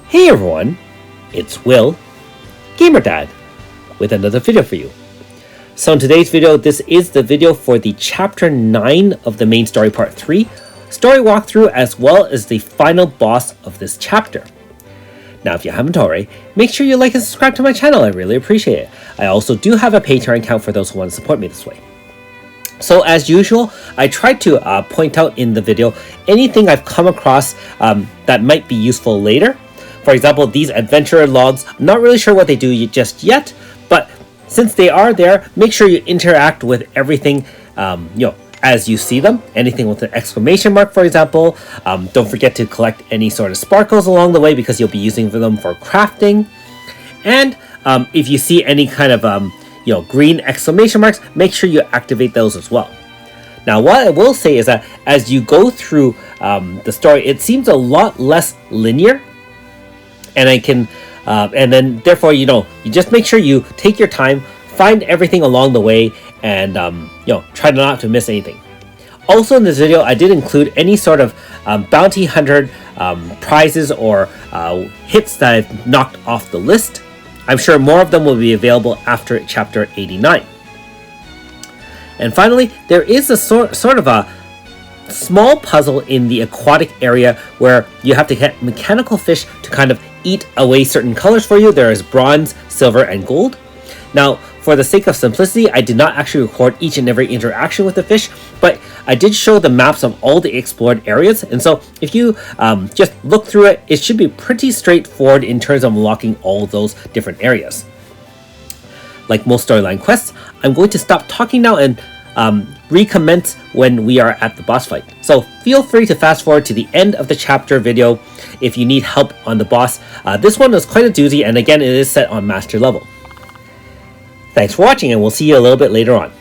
Hey everyone, it's Will, Gamer Dad, with another video for you. So in today's video, this is the video for the Chapter 9 of the main story Part 3, story walkthrough as well as the final boss of this chapter. Now if you haven't already, make sure you like and subscribe to my channel, I really appreciate it. I also do have a Patreon account for those who want to support me this way. So as usual, I tried to point out in the video anything I've come across that might be useful later. For example, these adventure logs, I'm not really sure what they do just yet, but since they are there, make sure you interact with everything, as you see them. Anything with an exclamation mark, for example. Don't forget to collect any sort of sparkles along the way because you'll be using them for crafting. And if you see any kind of, green exclamation marks, make sure you activate those as well. Now, what I will say is that as you go through the story, it seems a lot less linear. And and then therefore, you just make sure you take your time, find everything along the way, and try not to miss anything. Also in this video, I did include any sort of bounty hunter prizes or hits that I've knocked off the list. I'm sure more of them will be available after chapter 89. And finally, there is a sort of a small puzzle in the aquatic area where you have to get mechanical fish to kind of eat away certain colors for you. There is bronze, silver, and gold. Now, for the sake of simplicity, I did not actually record each and every interaction with the fish, but I did show the maps of all the explored areas. And so if you just look through it, it should be pretty straightforward in terms of unlocking all those different areas. Like most storyline quests, I'm going to stop talking now and recommence when we are at the boss fight. So feel free to fast forward to the end of the chapter video if you need help on the boss. This one is quite a doozy, and again, it is set on master level. Thanks for watching, and we'll see you a little bit later on.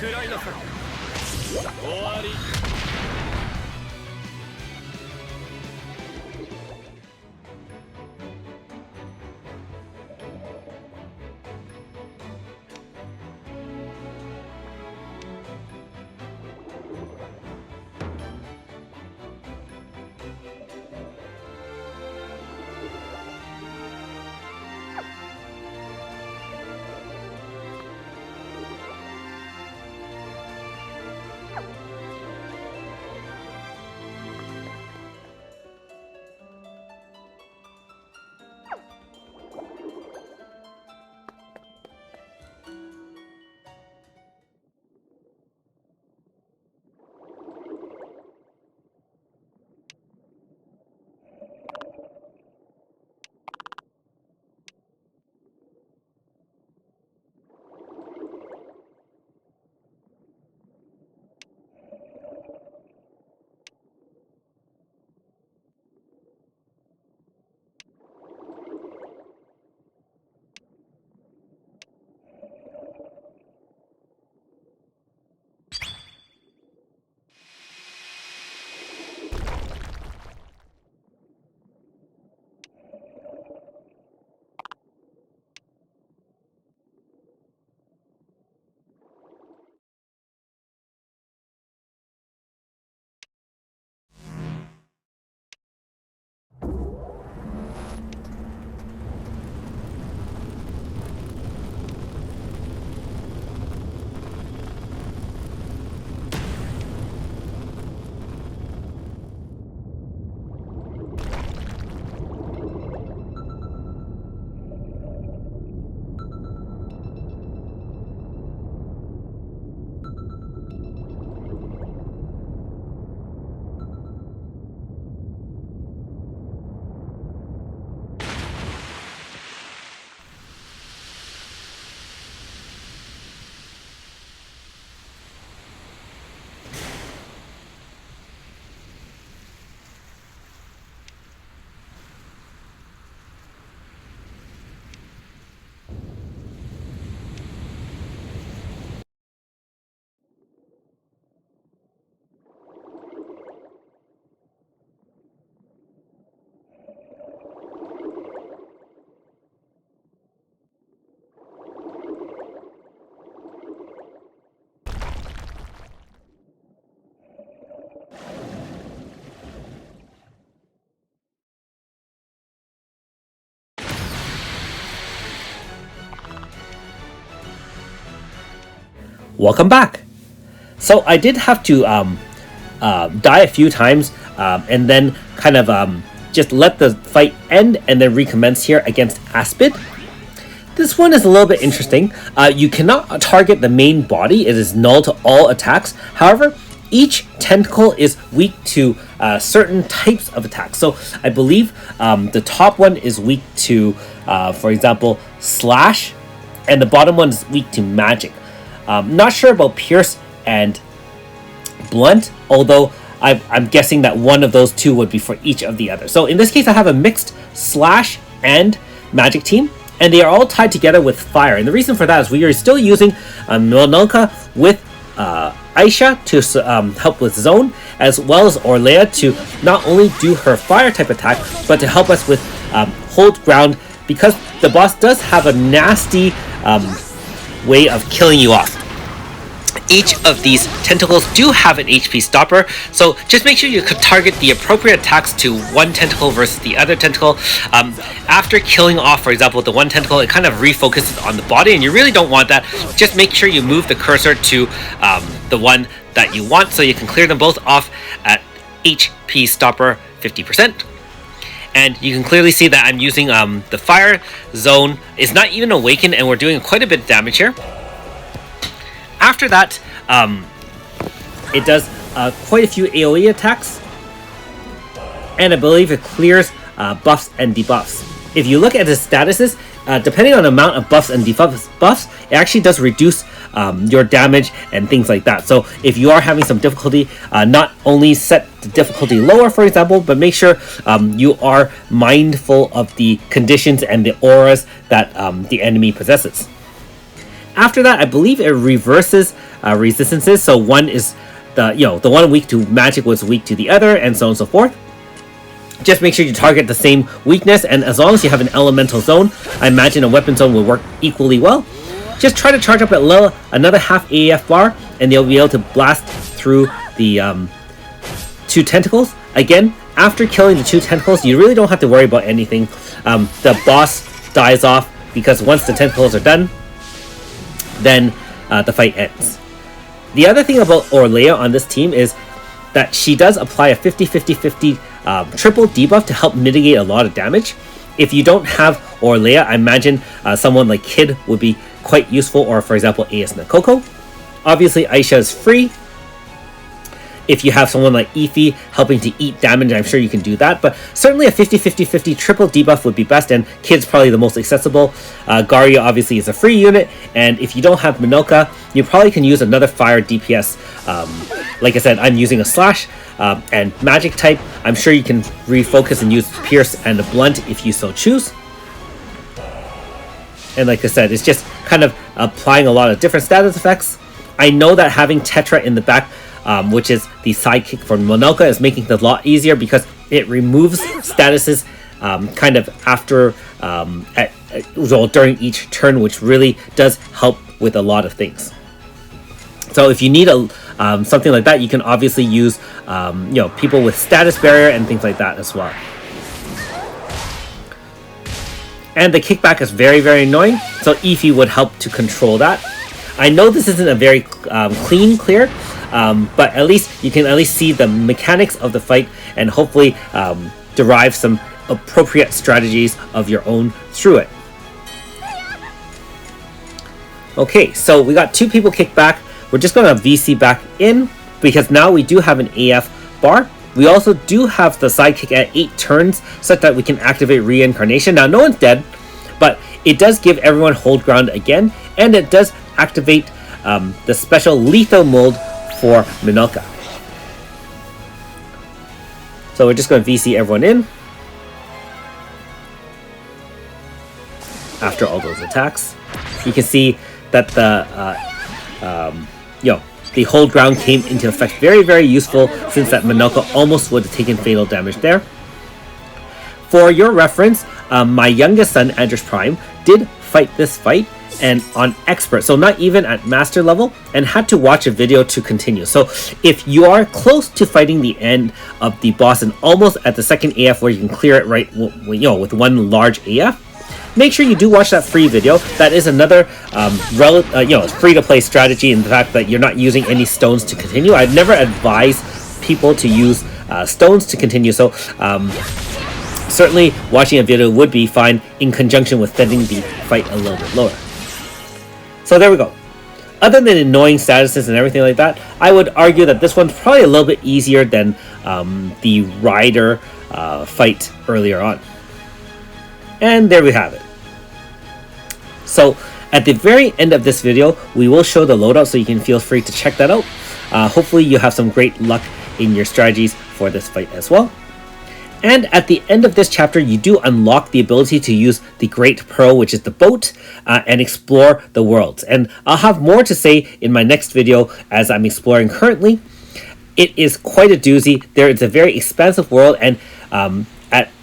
食らいなさい。終わり。Welcome back. So I did have to die a few times and then kind of just let the fight end and then recommence here against Aspid. This one is a little bit interesting. You cannot target the main body. It is null to all attacks. However, each tentacle is weak to certain types of attacks. So I believe the top one is weak to, for example, slash, and the bottom one is weak to magic. Not sure about pierce and blunt, although I'm guessing that one of those two would be for each of the others. So in this case, I have a mixed slash and magic team, and they are all tied together with fire. And the reason for that is we are still using Monolka with Aisha to help with zone, as well as Orlea to not only do her fire type attack, but to help us with hold ground, because the boss does have a nasty way of killing you off. Each of these tentacles do have an HP stopper, so just make sure you could target the appropriate attacks to one tentacle versus the other tentacle. After killing off, for example, the one tentacle, it kind of refocuses on the body, and you really don't want that. Just make sure you move the cursor to the one that you want, so you can clear them both off at HP stopper 50%. And you can clearly see that I'm using the fire zone. It's not even awakened, and we're doing quite a bit of damage here. After that, it does quite a few AoE attacks, and I believe it clears buffs and debuffs. If you look at the statuses, depending on the amount of buffs and debuffs, it actually does reduce your damage and things like that. So if you are having some difficulty, not only set the difficulty lower, for example, but make sure you are mindful of the conditions and the auras that the enemy possesses. After that, I believe it reverses resistances. So one is the one weak to magic was weak to the other, and so on and so forth. Just make sure you target the same weakness, and as long as you have an elemental zone, I imagine a weapon zone will work equally well. Just try to charge up at another half AF bar, and they'll be able to blast through the two tentacles. Again, after killing the two tentacles, you really don't have to worry about anything. The boss dies off, because once the tentacles are done, then the fight ends. The other thing about Orlea on this team is that she does apply a 50-50-50 triple debuff to help mitigate a lot of damage. If you don't have Orlea, I imagine someone like Kid would be quite useful, or for example AS Nakoko. Obviously Aisha is free. If you have someone like Ify helping to eat damage, I'm sure you can do that, but certainly a 50-50-50 triple debuff would be best, and Kid's probably the most accessible. Garia obviously is a free unit, and if you don't have Minoka, you probably can use another fire DPS. Like I said, I'm using a slash and magic type. I'm sure you can refocus and use pierce and a blunt if you so choose. And like I said, it's just kind of applying a lot of different status effects. I know that having Tetra in the back, which is the sidekick for Monolka, is making it a lot easier because it removes statuses kind of after during each turn, which really does help with a lot of things. So if you need something like that, you can obviously use people with status barrier and things like that as well. And the kickback is very, very annoying, so Ify would help to control that. I know this isn't a very clean clear, but at least you can see the mechanics of the fight, and hopefully derive some appropriate strategies of your own through it. Okay, so we got two people kicked back. We're just going to VC back in, because now we do have an AF bar. We also do have the sidekick at 8 turns, such that we can activate reincarnation. Now, no one's dead, but it does give everyone hold ground again, and it does activate the special lethal mode for Minoka. So we're just going to VC everyone in after all those attacks. You can see that the hold ground came into effect. Very, very useful, since that Minoka almost would have taken fatal damage there. For your reference, my youngest son, Andros Prime, did fight this fight, and on expert, so not even at master level, and had to watch a video to continue. So if you are close to fighting the end of the boss and almost at the second AF where you can clear it right, with one large AF, make sure you do watch that free video. That is another free to play strategy in the fact that you're not using any stones to continue. I'd never advise people to use stones to continue, so certainly watching a video would be fine in conjunction with sending the fight a little bit lower. So there we go. other than annoying statuses and everything like that, I would argue that this one's probably a little bit easier than the rider fight earlier on. And there we have it. So at the very end of this video, we will show the loadout, so you can feel free to check that out. Hopefully you have some great luck in your strategies for this fight as well. And at the end of this chapter, you do unlock the ability to use the Great Pearl, which is the boat, and explore the worlds. And I'll have more to say in my next video as I'm exploring currently. It is quite a doozy. There is a very expansive world, and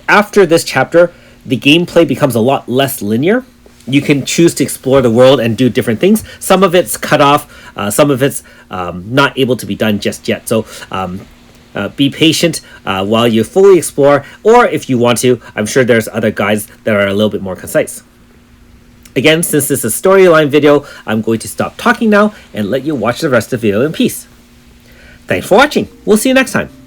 after this chapter, the gameplay becomes a lot less linear. You can choose to explore the world and do different things. Some of it's cut off, some of it's not able to be done just yet. So be patient while you fully explore, or if you want to, I'm sure there's other guides that are a little bit more concise. Again, since this is a storyline video, I'm going to stop talking now and let you watch the rest of the video in peace. Thanks for watching. We'll see you next time.